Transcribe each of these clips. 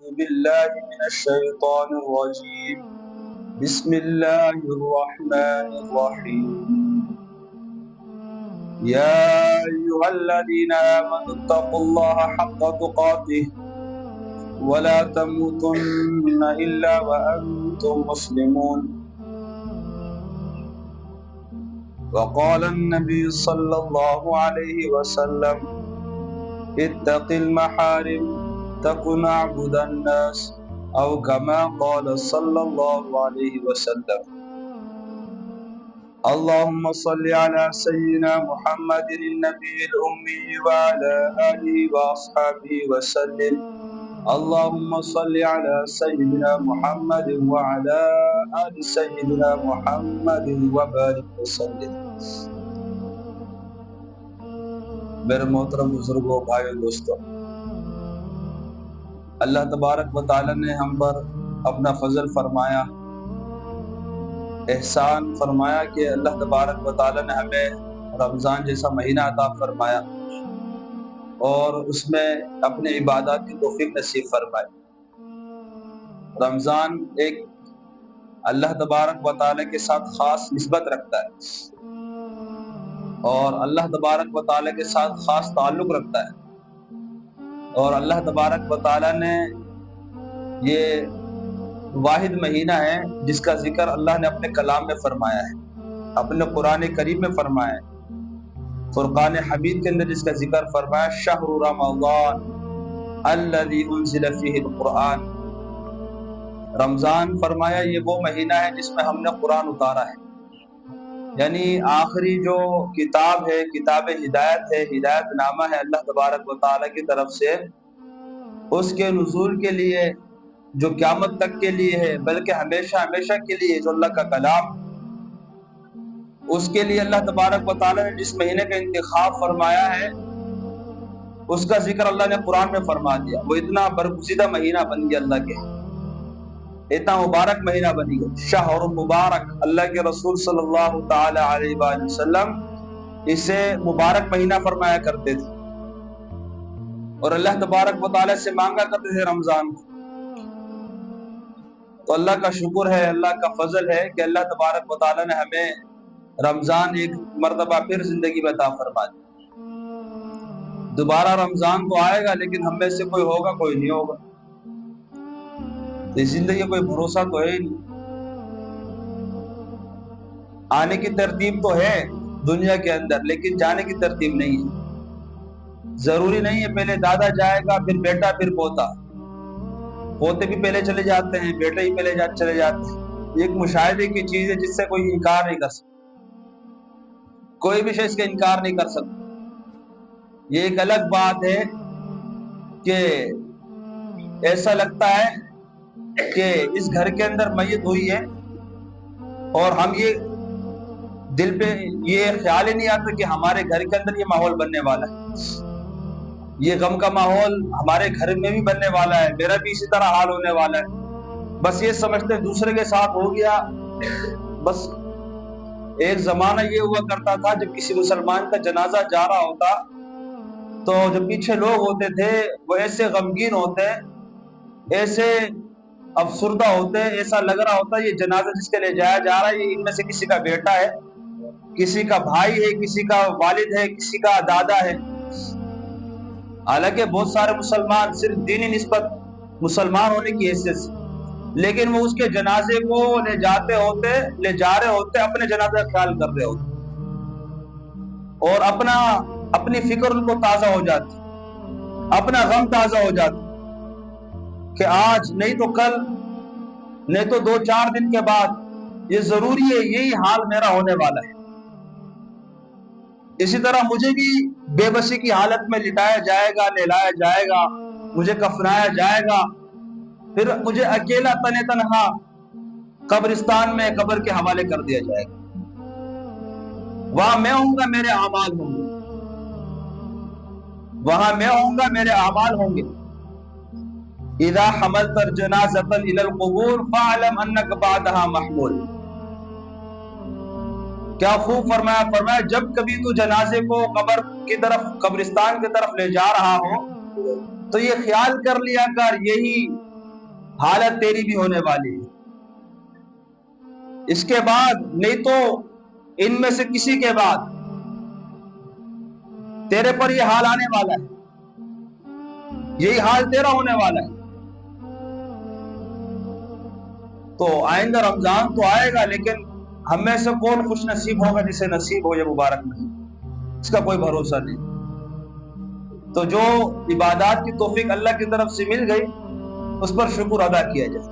بالله من الشيطان الرجيم بسم الله الرحمن الرحيم يا أيها الذين آمنوا اتقوا الله حق تقاته ولا تموتن إلا وأنتم مسلمون وقال النبي صلى الله عليه وسلم اتق المحارم تكن أعبد الناس أو كما قال صلى الله عليه وسلم اللهم صل على سيدنا محمد النبي الأمي وعلى آله وأصحابه وسلم اللهم صل على سيدنا محمد وعلى آل سيدنا محمد وبارك وسلم. میرے محترم بزرگوں، بھائیوں، دوستوں، اللہ تبارک و تعالی نے ہم پر اپنا فضل فرمایا، احسان فرمایا کہ اللہ تبارک و تعالی نے ہمیں رمضان جیسا مہینہ عطا فرمایا اور اس میں اپنے عبادات کی توفیق نصیب فرمائی. رمضان ایک اللہ تبارک و تعالی کے ساتھ خاص نسبت رکھتا ہے اور اللہ تبارک و تعالی کے ساتھ خاص تعلق رکھتا ہے، اور اللہ تبارک و تعالی نے یہ واحد مہینہ ہے جس کا ذکر اللہ نے اپنے کلام میں فرمایا ہے، اپنے قرآن کریم میں فرمایا ہے. فرقان حمید کے اندر جس کا ذکر فرمایا شہر رمضان الذی انزل فیہ القرآن. رمضان فرمایا یہ وہ مہینہ ہے جس میں ہم نے قرآن اتارا ہے، یعنی آخری جو کتاب ہے، کتاب ہدایت ہے، ہدایت نامہ ہے اللہ تبارک و تعالی کی طرف سے، اس کے نزول کے لیے جو قیامت تک کے لیے ہے، بلکہ ہمیشہ ہمیشہ کے لیے جو اللہ کا کلام، اس کے لیے اللہ تبارک و تعالی نے جس مہینے کا انتخاب فرمایا ہے اس کا ذکر اللہ نے قرآن میں فرما دیا. وہ اتنا برگزیدہ مہینہ بن گیا، اللہ کے اتنا مبارک مہینہ بن گیا، شہر مبارک. اللہ کے رسول صلی اللہ تعالی علیہ وآلہ وسلم اسے مبارک مہینہ فرمایا کرتے تھے اور اللہ تبارک و تعالی سے مانگا کرتے تھے رمضان کو. تو اللہ کا شکر ہے، اللہ کا فضل ہے کہ اللہ تبارک و تعالی نے ہمیں رمضان ایک مرتبہ پھر زندگی میں عطا فرما دی. دوبارہ رمضان تو آئے گا لیکن ہم میں سے کوئی ہوگا کوئی نہیں ہوگا. اس زندگی کوئی بھروسہ تو ہے نہیں. آنے کی ترتیب تو ہے دنیا کے اندر لیکن جانے کی ترتیب نہیں ہے. ضروری نہیں ہے پہلے دادا جائے گا پھر بیٹا پھر پوتا. پوتے بھی پہلے چلے جاتے ہیں، بیٹے ہی پہلے چلے جاتے ہیں. یہ ایک مشاہدے کی چیز ہے جس سے کوئی انکار نہیں کر سکتا، کوئی بھی شخص کا انکار نہیں کر سکتا. یہ ایک الگ بات ہے کہ ایسا لگتا ہے کہ اس گھر کے اندر میت ہوئی ہے اور ہم یہ دل پہ یہ خیال ہی نہیں آتا کہ ہمارے گھر کے اندر یہ ماحول بننے والا ہے، یہ غم کا ماحول ہمارے گھر میں بھی بننے والا ہے، میرا بھی اسی طرح حال ہونے والا ہے. بس یہ سمجھتے دوسرے کے ساتھ ہو گیا. بس ایک زمانہ یہ ہوا کرتا تھا جب کسی مسلمان کا جنازہ جا رہا ہوتا تو جو پیچھے لوگ ہوتے تھے وہ ایسے غمگین ہوتے، ایسے افسردہ ہوتے، ایسا لگ رہا ہوتا یہ جنازہ جس کے لیے جایا جا رہا ہے یہ ان میں سے کسی کا بیٹا ہے، کسی کا بھائی ہے، کسی کا والد ہے، کسی کا دادا ہے. حالانکہ بہت سارے مسلمان صرف دینی نسبت مسلمان ہونے کی حیثیت سے، لیکن وہ اس کے جنازے کو لے جا رہے ہوتے اپنے جنازے کا خیال کر رہے ہوتے اور اپنی فکر ان کو تازہ ہو جاتی، اپنا غم تازہ ہو جاتا کہ آج نہیں تو کل نہیں تو 2-4 دن کے بعد یہ ضروری ہے یہی حال میرا ہونے والا ہے. اسی طرح مجھے بھی بے بسی کی حالت میں لٹایا جائے گا، نہلایا جائے گا، مجھے کفنایا جائے گا، پھر مجھے اکیلا تنے تنہا قبرستان میں قبر کے حوالے کر دیا جائے گا. وہاں میں ہوں گا، میرے اعمال ہوں گے، وہاں میں ہوں گا، میرے اعمال ہوں گے. اذا حملت الجنازة الى القبور فاعلم انك بعدها محمول. کیا خوب فرمایا جب کبھی تو جنازے کو قبر کی طرف، قبرستان کی طرف لے جا رہا ہو تو یہ خیال کر لیا کر یہی حالت تیری بھی ہونے والی ہے. اس کے بعد نہیں تو ان میں سے کسی کے بعد تیرے پر یہ حال آنے والا ہے, یہی حال تیرا ہونے والا ہے. تو آئندہ رمضان تو آئے گا, لیکن ہم میں سے کون خوش نصیب ہوگا جسے نصیب ہو یہ مبارک نہیں, اس کا کوئی بھروسہ نہیں. تو جو عبادات کی توفیق اللہ کی طرف سے مل گئی اس پر شکر ادا کیا جائے.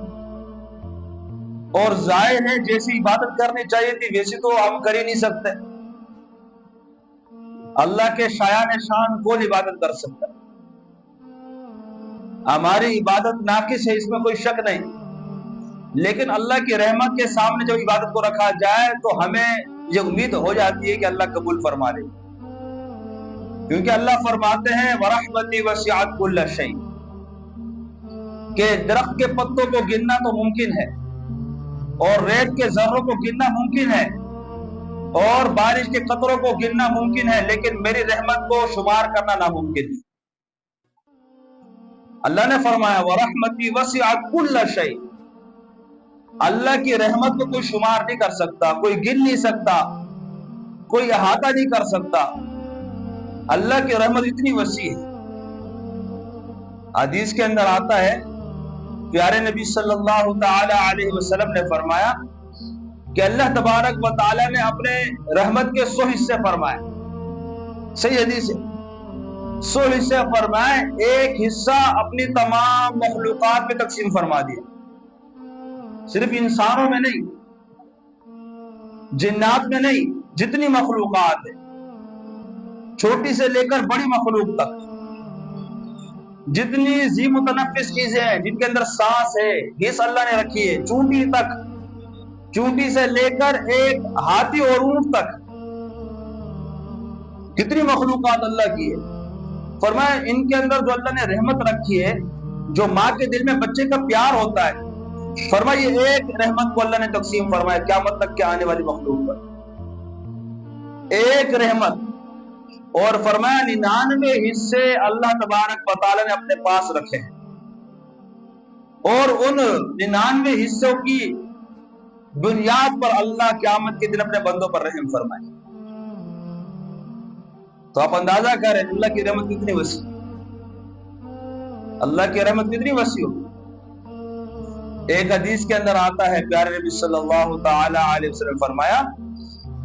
اور ظاہر ہے جیسی عبادت کرنی چاہیے تھی ویسی تو ہم کر ہی نہیں سکتے. اللہ کے شایان شان کون عبادت کر سکتا ہے؟ ہماری عبادت ناقص ہے, اس میں کوئی شک نہیں, لیکن اللہ کی رحمت کے سامنے جب عبادت کو رکھا جائے تو ہمیں یہ امید ہو جاتی ہے کہ اللہ قبول فرما لے, کیونکہ اللہ فرماتے ہیں وَرَحْمَتِي وَسِعَتْ كُلَّ شَيْءٍ, کہ درخت کے پتوں کو گننا تو ممکن ہے, اور ریت کے ذروں کو گننا ممکن ہے, اور بارش کے قطروں کو گننا ممکن ہے, لیکن میری رحمت کو شمار کرنا ناممکن ہے. اللہ نے فرمایا وَرَحْمَتِي وَسِعَتْ كُلَّ شَيْءٍ, اللہ کی رحمت کو کوئی شمار نہیں کر سکتا, کوئی گن نہیں سکتا, کوئی احاطہ نہیں کر سکتا. اللہ کی رحمت اتنی وسیع ہے. حدیث کے اندر آتا ہے پیارے نبی صلی اللہ تعالی علیہ وسلم نے فرمایا کہ اللہ تبارک و تعالی نے اپنے رحمت کے 100 حصے فرمائے. صحیح حدیث ہے, 100 حصے فرمائے, ایک حصہ اپنی تمام مخلوقات میں تقسیم فرما دیا. صرف انسانوں میں نہیں, جنات میں نہیں, جتنی مخلوقات ہیں چھوٹی سے لے کر بڑی مخلوق تک, جتنی ذی متنفس چیزیں ہیں جن کے اندر سانس ہے, حص اللہ نے رکھی ہے, چونٹی تک, چونٹی سے لے کر ایک ہاتھی اور اونٹ تک, کتنی مخلوقات اللہ کی ہے. فرمایا ان کے اندر جو اللہ نے رحمت رکھی ہے, جو ماں کے دل میں بچے کا پیار ہوتا ہے, فرمایا یہ ایک رحمت کو اللہ نے تقسیم فرمایا قیامت تک کے آنے والی مخلوق پر, ایک رحمت. اور فرمایا 99 حصے اللہ تبارک و تعالی نے اپنے پاس رکھے ہیں, اور ان 99 حصوں کی بنیاد پر اللہ قیامت کے دن اپنے بندوں پر رحم فرمائے. تو آپ اندازہ کریں اللہ کی رحمت کتنی وسیع, اللہ کی رحمت کتنی وسیع ہو. ایک حدیث کے اندر آتا ہے پیارے نبی صلی اللہ تعالی علیہ وسلم فرمایا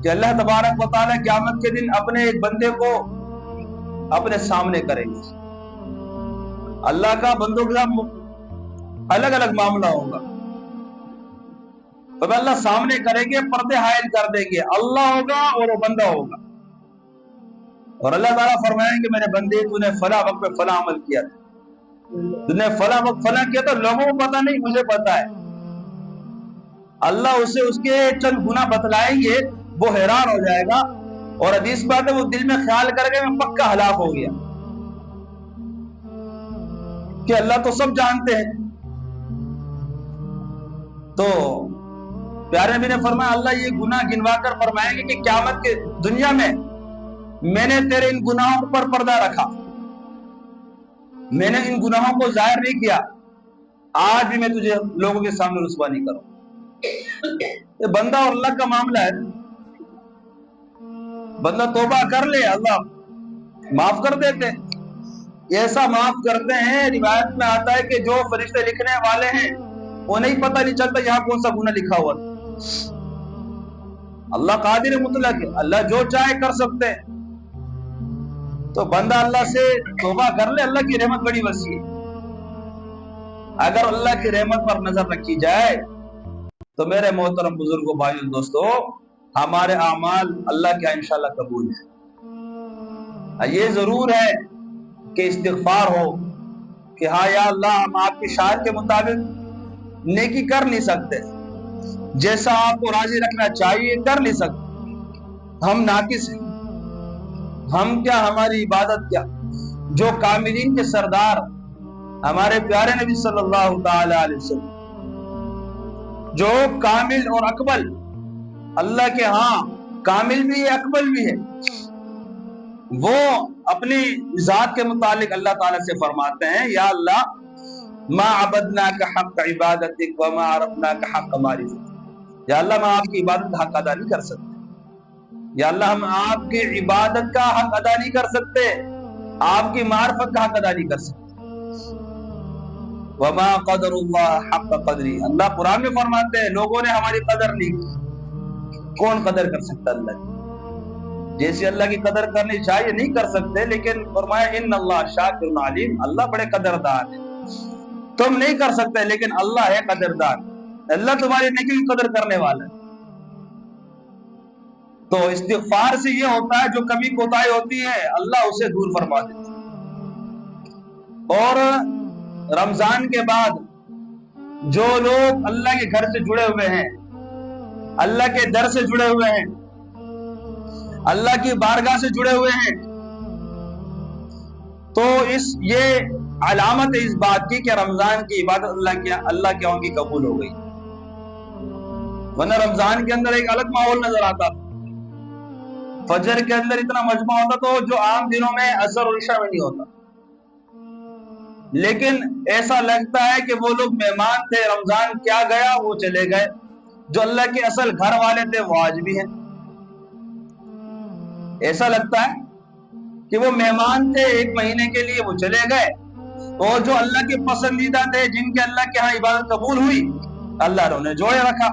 کہ اللہ تبارک و تعالی قیامت کے دن اپنے ایک بندے کو اپنے سامنے کریں گے. اللہ کا بندوں کے ساتھ الگ الگ معاملہ ہوگا. تو اللہ سامنے کریں گے, پردے حائل کر دیں گے, اللہ ہوگا اور وہ بندہ ہوگا, اور اللہ تعالیٰ فرمائیں گے میرے بندے تو نے فلاں وقت پہ فلاں عمل کیا تھا, تو نے فلاں وقت فلاں کیا تھا, لوگوں کو پتا نہیں مجھے پتا ہے. اللہ اسے اس کے چند گناہ بتلائیں گے, وہ حیران ہو جائے گا, اور حدیث بات ہے وہ دل میں خیال کر کے میں پکا ہلاک ہو گیا کہ اللہ تو سب جانتے ہیں. تو پیارے نبی نے فرمایا اللہ یہ گناہ گنوا کر فرمائیں گے کہ قیامت کے دنیا میں میں نے تیرے ان گناہوں پر پردہ رکھا, میں نے ان گناہوں کو ظاہر نہیں کیا, آج بھی میں تجھے لوگوں کے سامنے رسوا نہیں کروں. یہ بندہ اور اللہ کا معاملہ ہے. بندہ توبہ کر لے اللہ معاف کر دیتے, ایسا معاف کرتے ہیں روایت میں آتا ہے کہ جو فرشتے لکھنے والے ہیں وہ نہیں پتہ نہیں چلتا یہاں کون سا گناہ لکھا ہوا. اللہ قادر مطلق ہے, اللہ جو چاہے کر سکتے ہیں. تو بندہ اللہ سے توبہ کر لے, اللہ کی رحمت بڑی وسیع ہے. اگر اللہ کی رحمت پر نظر رکھی جائے تو میرے محترم بزرگوں, بھائیوں, دوستو, ہمارے اعمال اللہ کے انشاءاللہ قبول ہیں. یہ ضرور ہے کہ استغفار ہو کہ ہاں یا اللہ ہم آپ کی شاعر کے مطابق نیکی کر نہیں سکتے, جیسا آپ کو راضی رکھنا چاہیے کر نہیں سکتے, ہم ناقص ہیں. ہم کیا, ہماری عبادت کیا. جو کاملین کے سردار ہمارے پیارے نبی صلی اللہ تعالی علیہ وسلم, جو کامل اور اکمل, اللہ کے ہاں کامل بھی ہے اکمل بھی ہے, وہ اپنی ذات کے متعلق اللہ تعالیٰ سے فرماتے ہیں یا اللہ ما عبدناک حق عبادتک وما عرفناک حق معرفتک، یا اللہ ہم آپ کی عبادت کا حق ادا نہیں کر سکتے، یا اللہ ہم آپ کی عبادت کا حق ادا نہیں کر سکتے، آپ کی معرفت کا حق ادا نہیں کر سکتے۔ وما قدر اللہ حق قدری، اللہ قرآن میں فرماتے ہیں لوگوں نے ہماری قدر نہیں کی، کون قدر کر سکتا اللہ کی؟ جیسے اللہ کی قدر کرنی چاہیے نہیں کر سکتے، لیکن فرمایا ان اللہ شاکر علیم، اللہ بڑے قدردان ہے، تم نہیں کر سکتے لیکن اللہ ہے قدردان، اللہ تمہاری نیکی کی قدر کرنے والا ہے۔ تو استغفار سے یہ ہوتا ہے جو کمی کوتاہی ہوتی ہے اللہ اسے دور فرما دیتا ہے۔ اور رمضان کے بعد جو لوگ اللہ کے گھر سے جڑے ہوئے ہیں، اللہ کے در سے جڑے ہوئے ہیں، اللہ کی بارگاہ سے جڑے ہوئے ہیں، تو یہ علامت ہے اس بات کی کہ رمضان کی عبادت اللہ کے ان کی قبول ہو گئی، ورنہ رمضان کے اندر ایک الگ ماحول نظر آتا تھا، فجر کے اندر اتنا مجمع ہوتا تو جو عام دنوں میں عصر اور عشاء میں نہیں ہوتا، لیکن ایسا لگتا ہے کہ وہ لوگ مہمان تھے، رمضان کیا گیا وہ چلے گئے، جو اللہ کے اصل گھر والے تھے وہ آج بھی ہیں۔ ایسا لگتا ہے کہ وہ مہمان تھے ایک مہینے کے لیے وہ چلے گئے، اور جو اللہ کے پسندیدہ تھے جن کے اللہ کے ہاں عبادت قبول ہوئی اللہ نے انہیں جوڑے رکھا،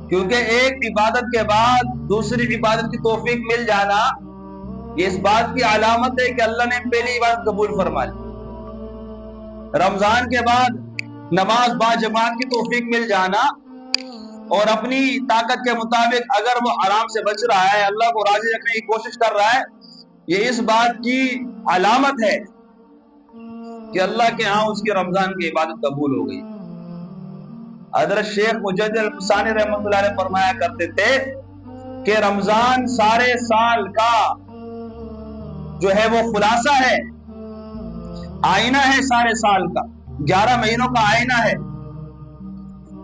کیونکہ ایک عبادت کے بعد دوسری عبادت کی توفیق مل جانا یہ اس بات کی علامت ہے کہ اللہ نے پہلی عبادت قبول فرما لی۔ رمضان کے بعد نماز با جماعت کی توفیق مل جانا اور اپنی طاقت کے مطابق اگر وہ حرام سے بچ رہا ہے، اللہ کو راضی رکھنے کی کوشش کر رہا ہے، یہ اس بات کی علامت ہے کہ اللہ کے ہاں اس کی رمضان کی عبادت قبول ہو گئی۔ حضرت شیخ مجدد الفسانی رحمۃ اللہ علیہ فرمایا کرتے تھے کہ رمضان سارے سال کا جو ہے وہ خلاصہ ہے، آئینہ ہے سارے سال کا، 11 مہینوں کا آئینہ ہے۔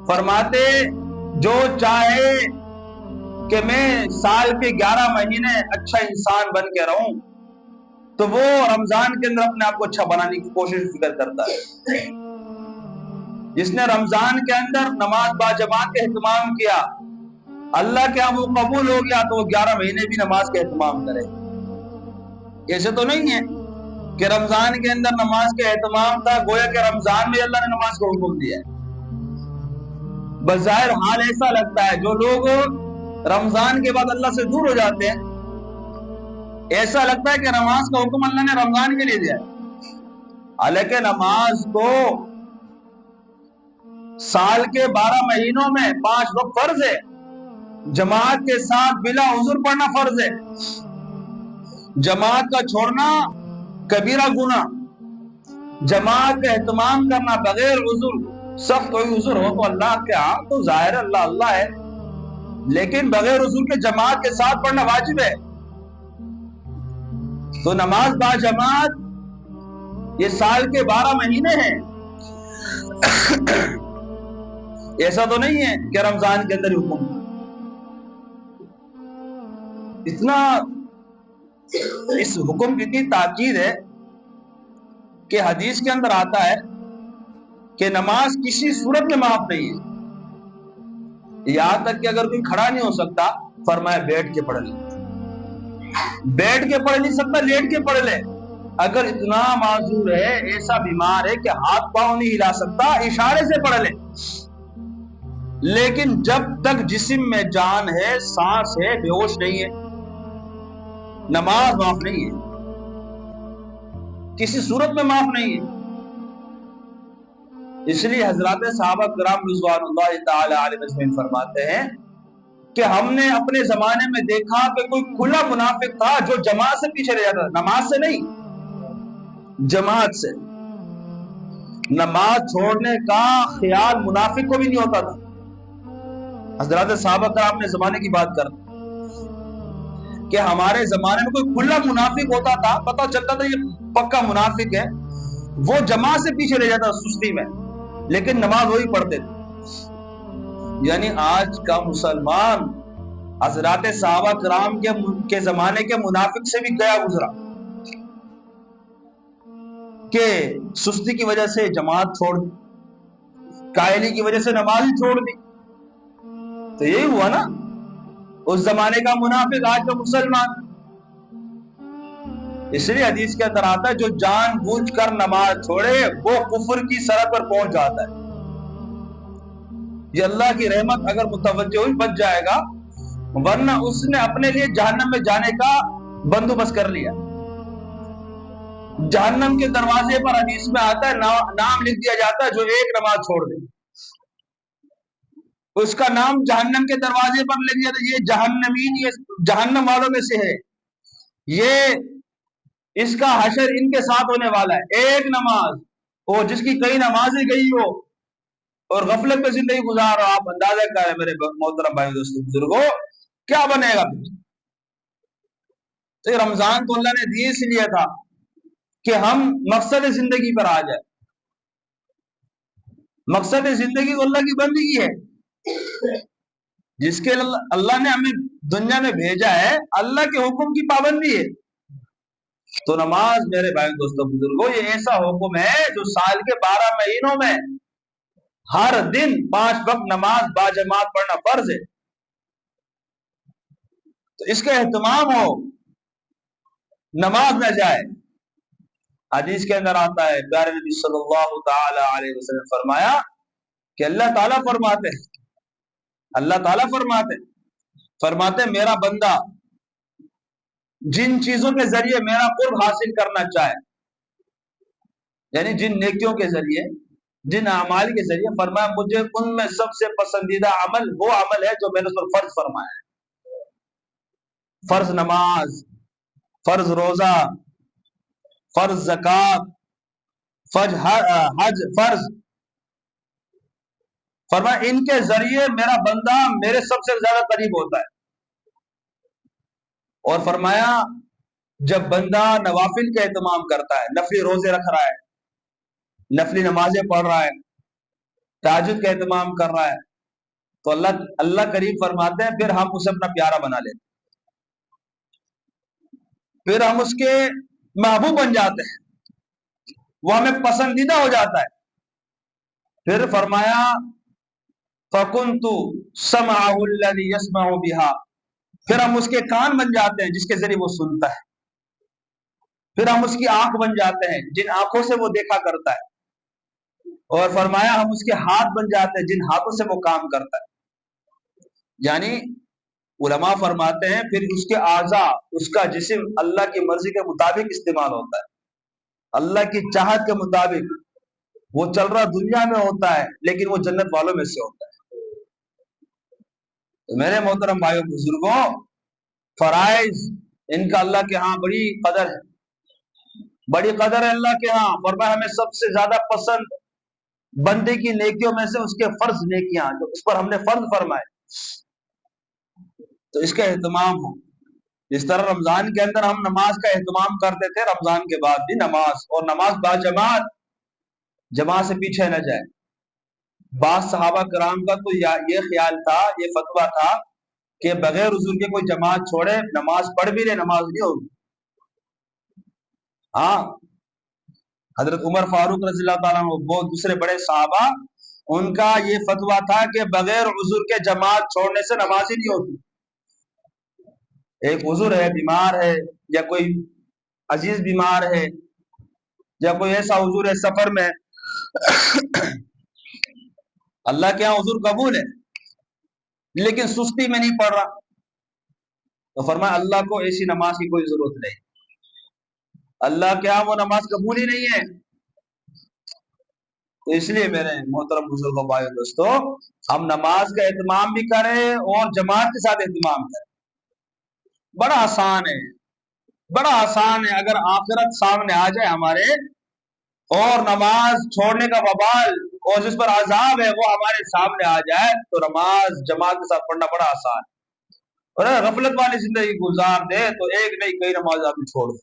فرماتے جو چاہے کہ میں سال کے 11 مہینے اچھا انسان بن کے رہوں تو وہ رمضان کے اندر اپنے آپ کو اچھا بنانے کی کوشش فکر کرتا ہے۔ جس نے رمضان کے اندر نماز با جماعت کا اہتمام کیا، اللہ کے ہاں وہ قبول ہو گیا تو وہ 11 مہینے بھی نماز کا اہتمام کرے۔ ایسے تو نہیں ہے کہ رمضان کے اندر نماز کا اہتمام تھا، گویا کہ رمضان میں اللہ نے نماز کو حکم دیا ہے۔ بظاہر حال ایسا لگتا ہے جو لوگ رمضان کے بعد اللہ سے دور ہو جاتے ہیں، ایسا لگتا ہے کہ نماز کا حکم اللہ نے رمضان کے لیے دیا ہے، حالانکہ نماز کو سال کے 12 مہینوں میں 5 وقت فرض ہے، جماعت کے ساتھ بلا عذر پڑھنا فرض ہے، جماعت کا چھوڑنا کبیرہ گناہ، جماعت کا اہتمام کرنا بغیر عذر، سخت کوئی عذر ہو تو اللہ کے ہاں تو ظاہر اللہ اللہ ہے، لیکن بغیر عذر کے جماعت کے ساتھ پڑھنا واجب ہے۔ تو نماز با جماعت یہ سال کے 12 مہینے ہیں، ایسا تو نہیں ہے کہ رمضان کے اندر ہی حکم، اتنا اس حکم کی اتنی تاکید ہے کہ حدیث کے اندر آتا ہے کہ نماز کسی صورت میں معاف نہیں ہے، یہاں تک کہ اگر کوئی کھڑا نہیں ہو سکتا فرمایا بیٹھ کے پڑھ لے، بیٹھ کے پڑھ نہیں سکتا لیٹ کے پڑھ لے، اگر اتنا معذور ہے ایسا بیمار ہے کہ ہاتھ پاؤں نہیں ہلا سکتا اشارے سے پڑھ لے، لیکن جب تک جسم میں جان ہے، سانس ہے، بے ہوش نہیں ہے، نماز معاف نہیں ہے، کسی صورت میں معاف نہیں ہے۔ اس لیے حضرات صحابہ کرام رضوان اللہ تعالی علیہ اجمعین فرماتے ہیں کہ ہم نے اپنے زمانے میں دیکھا کہ کوئی کھلا منافق تھا جو جماعت سے پیچھے رہ جاتا تھا، نماز سے نہیں، جماعت سے، نماز چھوڑنے کا خیال منافق کو بھی نہیں ہوتا تھا۔ حضرات صحابہ کرام اپنے زمانے کی بات کرتے کہ ہمارے زمانے میں کوئی کھلا منافق ہوتا تھا، پتہ چلتا تھا یہ پکا منافق ہے، وہ جماعت سے پیچھے رہ جاتا سستی میں، لیکن نماز وہی پڑھتے تھے۔ یعنی آج کا مسلمان حضرات صحابہ کرام کے زمانے کے منافق سے بھی گیا گزرا، کہ سستی کی وجہ سے جماعت چھوڑ دی، کائلی کی وجہ سے نماز چھوڑ دی. تو یہی ہوا نا، اس زمانے کا منافق آج کا مسلمان. اس لیے حدیث کے اندر آتا ہے جو جان بوجھ کر نماز چھوڑے وہ کفر کی سرحد پر پہنچ جاتا ہے. یہ اللہ کی رحمت اگر متوجہ ہوئی بچ جائے گا، ورنہ اس نے اپنے لیے جہنم میں جانے کا بندوبست کر لیا. جہنم کے دروازے پر حدیث میں آتا ہے نام لکھ دیا جاتا ہے جو ایک نماز چھوڑ دے، اس کا نام جہنم کے دروازے پر لکھ دیا جاتا ہے. یہ جہنمین، یہ جہنم والوں میں سے ہے، یہ اس کا حشر ان کے ساتھ ہونے والا ہے. ایک نماز، وہ جس کی کئی نمازیں گئی ہو اور غفلت میں زندگی گزار رہا، آپ اندازہ کریں میرے محترم بھائی دوستو بزرگوں کیا بنے گا. تو یہ رمضان کو اللہ نے دی اس لیے تھا کہ ہم مقصد زندگی پر آ جائے. مقصد زندگی کو اللہ کی بندگی ہے، جس کے اللہ نے ہمیں دنیا میں بھیجا ہے، اللہ کے حکم کی پابندی ہے. تو نماز میرے بھائی دوستو بزرگوں یہ ایسا حکم ہے جو سال کے 12 مہینوں میں ہر دن 5 وقت نماز باجماعت پڑھنا فرض ہے. تو اس کا اہتمام ہو، نماز نہ جائے. حدیث کے اندر آتا ہے پیارے نبی صلی اللہ تعالی علیہ وسلم فرمایا کہ اللہ تعالیٰ فرماتے میرا بندہ جن چیزوں کے ذریعے میرا قرب حاصل کرنا چاہے، یعنی جن نیکیوں کے ذریعے، جن اعمال کے ذریعے، فرمایا مجھے ان میں سب سے پسندیدہ عمل وہ عمل ہے جو میں نے اس پر فرض فرمایا ہے. فرض نماز، فرض روزہ، فرض زکات، فرض حج، فرض. فرمایا ان کے ذریعے میرا بندہ میرے سب سے زیادہ قریب ہوتا ہے. اور فرمایا جب بندہ نوافل کا اہتمام کرتا ہے، نفلی روزے رکھ رہا ہے، نفلی نمازیں پڑھ رہا ہے، تہجد کا اہتمام کر رہا ہے، تو اللہ قریب فرماتے ہیں پھر ہم اسے اپنا پیارا بنا لیتے ہیں، پھر ہم اس کے محبوب بن جاتے ہیں، وہ ہمیں پسندیدہ ہو جاتا ہے. پھر فرمایا فَكُنْتُ سَمْعَهُ الَّذِي يَسْمَعُ بِهَا، پھر ہم اس کے کان بن جاتے ہیں جس کے ذریعے وہ سنتا ہے. پھر ہم اس کی آنکھ بن جاتے ہیں جن آنکھوں سے وہ دیکھا کرتا ہے. اور فرمایا ہم اس کے ہاتھ بن جاتے ہیں جن ہاتھوں سے وہ کام کرتا ہے. یعنی علماء فرماتے ہیں پھر اس کے اعضاء، اس کا جسم اللہ کی مرضی کے مطابق استعمال ہوتا ہے، اللہ کی چاہت کے مطابق. وہ چل رہا دنیا میں ہوتا ہے لیکن وہ جنت والوں میں سے ہوتا ہے. تو میرے محترم بھائیوں بزرگوں، فرائض ان کا اللہ کے ہاں بڑی قدر ہے، بڑی قدر ہے اللہ کے ہاں. فرمایا ہمیں سب سے زیادہ پسند بندے کی نیکیوں میں سے اس کے فرض نیکیاں جو اس پر ہم نے فرض فرمائے، تو اس کا اہتمام ہو. جس طرح رمضان کے اندر ہم نماز کا اہتمام کرتے تھے، رمضان کے بعد بھی نماز، اور نماز باجماعت، جماعت سے پیچھے نہ جائے. بعض صحابہ کرام کا تو یہ خیال تھا، یہ فتویٰ تھا کہ بغیر عذر کے کوئی جماعت چھوڑے، نماز پڑھ بھی لے، نماز نہیں ہوگی. ہاں، حضرت عمر فاروق رضی اللہ تعالیٰ عنہ، وہ دوسرے بڑے صحابہ، ان کا یہ فتویٰ تھا کہ بغیر عذر کے جماعت چھوڑنے سے نماز ہی نہیں ہوتی. ایک عذر ہے، بیمار ہے، یا کوئی عزیز بیمار ہے، یا کوئی ایسا عذر ہے سفر میں، اللہ کے یہاں عذر قبول ہے لیکن سستی میں نہیں پڑھ رہا، تو فرمایا اللہ کو ایسی نماز کی کوئی ضرورت نہیں، اللہ کے یہاں وہ نماز قبول ہی نہیں ہے. تو اس لیے میرے محترم بزرگوں بھائیو دوستو، ہم نماز کا اہتمام بھی کریں اور جماعت کے ساتھ اہتمام کریں. بڑا آسان ہے، بڑا آسان ہے. اگر آخرت سامنے آ جائے ہمارے اور نماز چھوڑنے کا وبال اور جس پر عذاب ہے وہ ہمارے سامنے آ جائے، تو نماز جماعت کے ساتھ پڑھنا بڑا آسان ہے. اور اگر غفلت والی زندگی گزار دے تو ایک نہیں کئی نماز آدمی چھوڑ دے،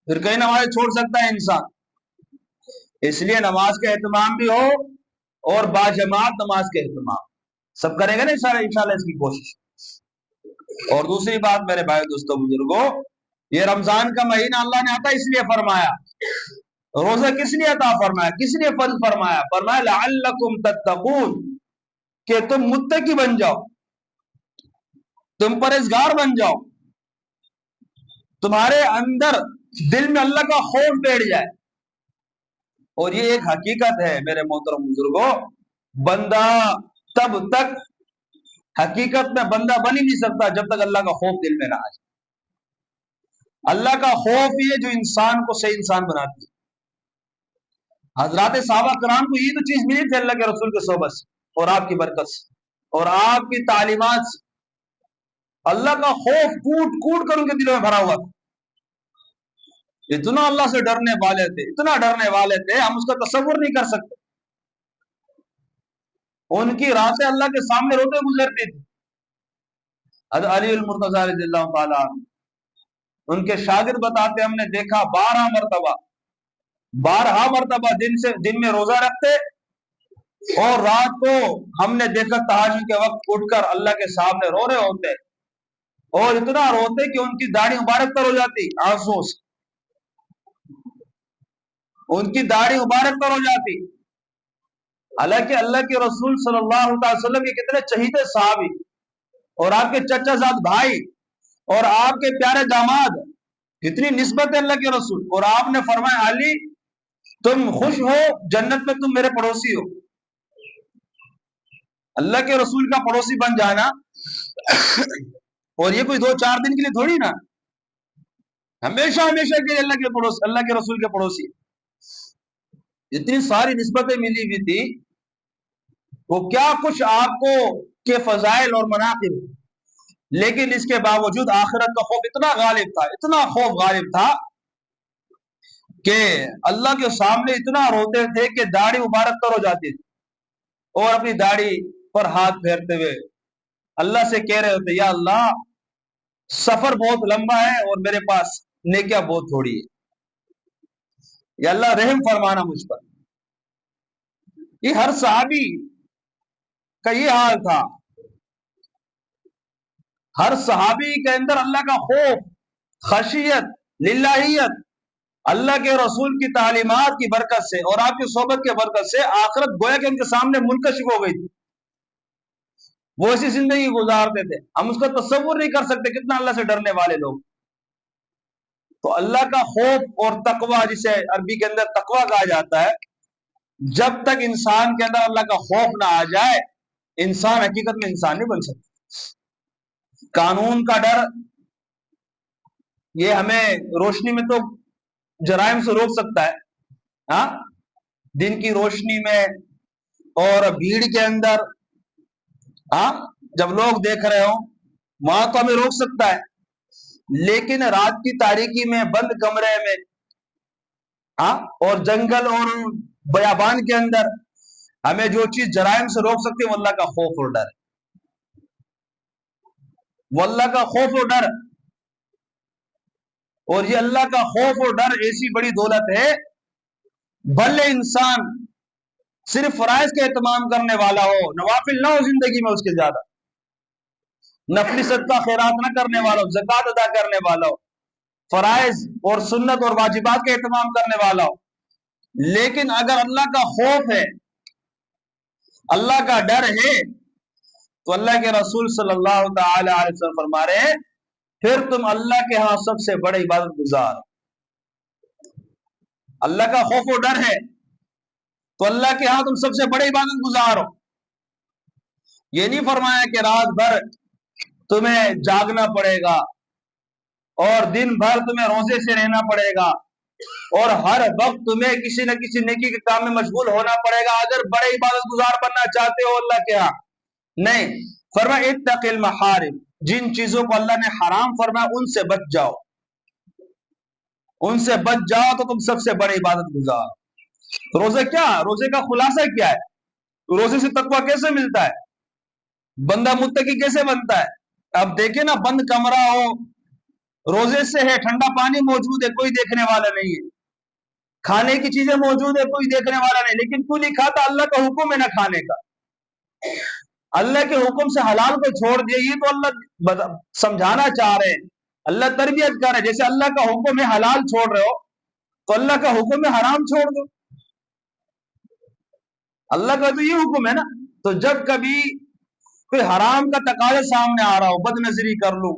پھر کئی نماز چھوڑ سکتا ہے انسان. اس لیے نماز کا اہتمام بھی ہو اور باجماعت نماز کا اہتمام سب کرے گا نا انشاءاللہ اس کی کوشش. اور دوسری بات میرے بھائی دوستوں بزرگوں، یہ رمضان کا مہینہ اللہ نے آتا اس لیے فرمایا روزہ کس لیے عطا فرمایا, کس لیے فرض فرمایا؟ فرمایا لعلکم تتقون, کہ تم متقی بن جاؤ, تم پرہیزگار بن جاؤ, تمہارے اندر دل میں اللہ کا خوف بیٹھ جائے. اور یہ ایک حقیقت ہے میرے محترم بزرگوں, بندہ تب تک حقیقت میں بندہ بن ہی نہیں سکتا جب تک اللہ کا خوف دل میں نہ آ جائے. اللہ کا خوف یہ جو انسان کو صحیح انسان بناتی ہے. حضرات صحابہ کرام کو یہ تو چیز ملی تھی اللہ کے رسول کے صحبت سے اور آپ کی برکت سے اور آپ کی تعلیمات سے. اللہ کا خوف کوٹ کوٹ کر ان کے دلوں میں بھرا ہوا تھا. اتنا اللہ سے ڈرنے والے تھے, اتنا ڈرنے والے تھے, ہم اس کا تصور نہیں کر سکتے. ان کی راتیں اللہ کے سامنے روتے گزرتی تھی. حضرت علی المرتضی رضی اللہ تعالیٰ ان کے شاگرد بتاتے, ہم نے دیکھا 12 مرتبہ دن میں روزہ رکھتے, اور رات کو ہم نے دیکھا تہجد کے وقت اٹھ کر اللہ کے سامنے رو رہے ہوتے, اور اتنا روتے کہ ان کی داڑھی مبارک تر ہو جاتی آنسو سے, ان کی داڑھی مبارک تر ہو جاتی. حالانکہ اللہ کے رسول صلی اللہ علیہ وسلم کے کتنے چہیتے صحابی, اور آپ کے چچا زاد بھائی, اور آپ کے پیارے داماد, کتنی نسبت ہے اللہ کے رسول. اور آپ نے فرمایا علی تم خوش ہو جنت میں, تم میرے پڑوسی ہو. اللہ کے رسول کا پڑوسی بن جانا, اور یہ کوئی 2-4 دن کے لیے تھوڑی نا, ہمیشہ ہمیشہ کے لیے اللہ کے پڑوسی, اللہ کے رسول کے پڑوسی. اتنی ساری نسبتیں ملی ہوئی تھی, وہ کیا کچھ آپ کو کے فضائل اور مناقب, لیکن اس کے باوجود آخرت کا خوف اتنا غالب تھا, اتنا خوف غالب تھا کہ اللہ کے سامنے اتنا روتے تھے کہ داڑھی مبارک تر ہو جاتی تھی, اور اپنی داڑھی پر ہاتھ پھیرتے ہوئے اللہ سے کہہ رہے ہوتے, یا اللہ سفر بہت لمبا ہے اور میرے پاس نیکیاں بہت تھوڑی ہے, یا اللہ رحم فرمانا مجھ پر. یہ ہر صحابی کا یہ حال تھا. ہر صحابی کے اندر اللہ کا خوف, خشیت, للہیت, اللہ کے رسول کی تعلیمات کی برکت سے اور آپ کی صحبت کی برکت سے آخرت گویا کہ ان کے سامنے منکشف ہو گئی تھی. وہ ایسی زندگی گزارتے تھے, ہم اس کا تصور نہیں کر سکتے کتنا اللہ سے ڈرنے والے لوگ. تو اللہ کا خوف اور تقوی, جسے عربی کے اندر تقوی کہا جاتا ہے, جب تک انسان کے اندر اللہ کا خوف نہ آ جائے انسان حقیقت میں انسان نہیں بن سکتا. قانون کا ڈر یہ ہمیں روشنی میں تو جرائم سے روک سکتا ہے, ہاں دن کی روشنی میں اور بھیڑ کے اندر, ہاں جب لوگ دیکھ رہے ہوں وہاں تو ہمیں روک سکتا ہے, لیکن رات کی تاریکی میں بند کمرے میں, ہاں اور جنگل اور بیابان کے اندر ہمیں جو چیز جرائم سے روک سکتی ہے وہ اللہ کا خوف اور ڈر ہے. وہ اللہ کا خوف اور ڈر, اور یہ اللہ کا خوف اور ڈر ایسی بڑی دولت ہے, بھلے انسان صرف فرائض کا اہتمام کرنے والا ہو, نوافل نہ ہو زندگی میں اس کے زیادہ, نفلی صدقہ خیرات نہ کرنے والا ہو, زکوٰۃ ادا کرنے والا ہو, فرائض اور سنت اور واجبات کا اہتمام کرنے والا ہو, لیکن اگر اللہ کا خوف ہے, اللہ کا ڈر ہے, تو اللہ کے رسول صلی اللہ تعالی علیہ وسلم فرما رہے ہیں پھر تم اللہ کے ہاں سب سے بڑے عبادت گزار. اللہ کا خوف و ڈر ہے تو اللہ کے ہاں تم سب سے بڑے عبادت گزار ہو. یہ نہیں فرمایا کہ رات بھر تمہیں جاگنا پڑے گا اور دن بھر تمہیں روزے سے رہنا پڑے گا اور ہر وقت تمہیں کسی نہ کسی نیکی کے کام میں مشغول ہونا پڑے گا اگر بڑے عبادت گزار بننا چاہتے ہو اللہ کے ہاں. نہیں, فرمایا اتق المحارم, جن چیزوں کو اللہ نے حرام فرمایا ان سے بچ جاؤ, ان سے بچ جاؤ تو تم سب سے بڑے عبادت گزار. روزے کیا, روزے کا خلاصہ کیا ہے, روزے سے تقویٰ کیسے ملتا ہے, بندہ متقی کیسے بنتا ہے. اب دیکھیں نا, بند کمرہ ہو, روزے سے ہے, ٹھنڈا پانی موجود ہے, کوئی دیکھنے والا نہیں ہے, کھانے کی چیزیں موجود ہے, کوئی دیکھنے والا نہیں, لیکن کیوں نہیں کھاتا, اللہ کا حکم ہے نہ کھانے کا, اللہ کے حکم سے حلال کو چھوڑ دیا. یہ تو اللہ سمجھانا چاہ رہے ہیں, اللہ تربیت کر رہے ہیں, جیسے اللہ کا حکم ہے حلال چھوڑ رہے ہو تو اللہ کا حکم ہے حرام چھوڑ دو، اللہ کا تو یہ حکم ہے نا۔ تو جب کبھی کوئی حرام کا تقاضا سامنے آ رہا ہو، بد نظری کر لو،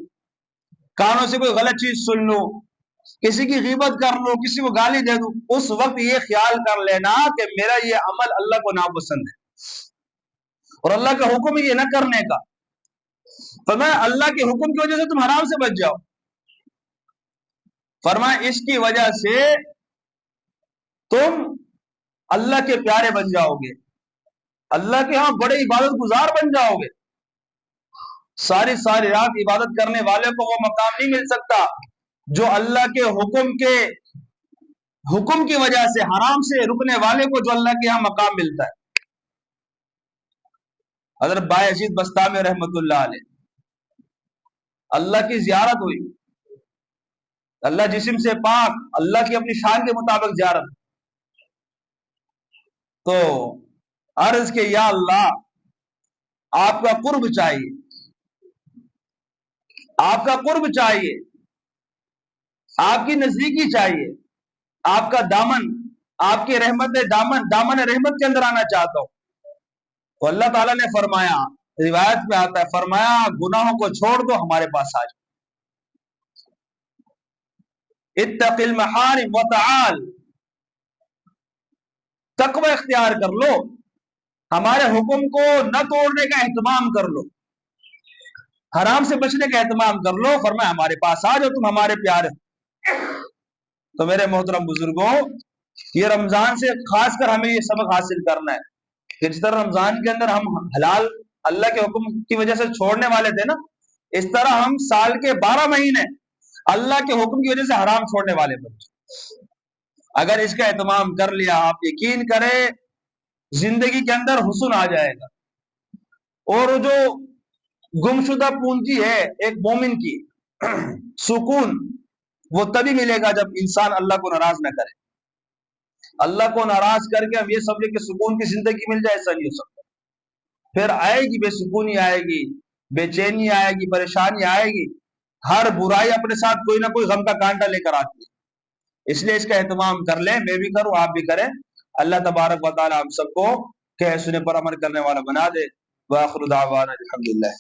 کانوں سے کوئی غلط چیز سن لو، کسی کی غیبت کر لو، کسی کو گالی دے دو، اس وقت یہ خیال کر لینا کہ میرا یہ عمل اللہ کو ناپسند ہے اور اللہ کا حکم ہے یہ نہ کرنے کا۔ فرمایا اللہ کے حکم کی وجہ سے تم حرام سے بچ جاؤ، فرمایا اس کی وجہ سے تم اللہ کے پیارے بن جاؤ گے، اللہ کے ہاں بڑے عبادت گزار بن جاؤ گے۔ ساری ساری رات عبادت کرنے والے کو وہ مقام نہیں مل سکتا جو اللہ کے حکم کی وجہ سے حرام سے رکنے والے کو جو اللہ کے یہاں مقام ملتا ہے۔ حضرت بایزید بستامی رحمت اللہ علیہ، اللہ کی زیارت ہوئی، اللہ جسم سے پاک، اللہ کی اپنی شان کے مطابق زیارت، تو عرض کہ یا اللہ آپ کا قرب چاہیے، آپ کا قرب چاہیے، آپ کی نزدیکی چاہیے، آپ کا دامن، آپ کی رحمت دامن رحمت کے اندر آنا چاہتا ہوں۔ تو اللہ تعالیٰ نے فرمایا، روایت میں آتا ہے، فرمایا گناہوں کو چھوڑ دو، ہمارے پاس آ جاؤ، اتق المحارم وتعال، تقوی اختیار کر لو، ہمارے حکم کو نہ توڑنے کا اہتمام کر لو، حرام سے بچنے کا اہتمام کر لو، فرمایا ہمارے پاس آ جاؤ، تم ہمارے پیارے۔ تو میرے محترم بزرگوں، یہ رمضان سے خاص کر ہمیں یہ سبق حاصل کرنا ہے کہ جس طرح رمضان کے اندر ہم حلال اللہ کے حکم کی وجہ سے چھوڑنے والے تھے نا، اس طرح ہم سال کے 12 مہینے اللہ کے حکم کی وجہ سے حرام چھوڑنے والے بن۔ اگر اس کا اہتمام کر لیا، آپ یقین کریں زندگی کے اندر حسن آ جائے گا، اور جو گمشدہ پونجی ہے ایک مومن کی، سکون، وہ تبھی ملے گا جب انسان اللہ کو ناراض نہ کرے۔ اللہ کو ناراض کر کے ہم یہ سمجھے کہ سکون کی زندگی مل جائے، ایسا نہیں ہو سکتا۔ پھر آئے گی بے سکونی، آئے گی بے چینی، آئے گی پریشانی، آئے گی، ہر برائی اپنے ساتھ کوئی نہ کوئی غم کا کانٹا لے کر آتی ہے۔ اس لیے اس کا اہتمام کر لیں، میں بھی کروں، آپ بھی کریں۔ اللہ تبارک و تعالی ہم سب کو کہ سنے پر عمل کرنے والا بنا دے۔ وآخر دعوانا الحمدللہ۔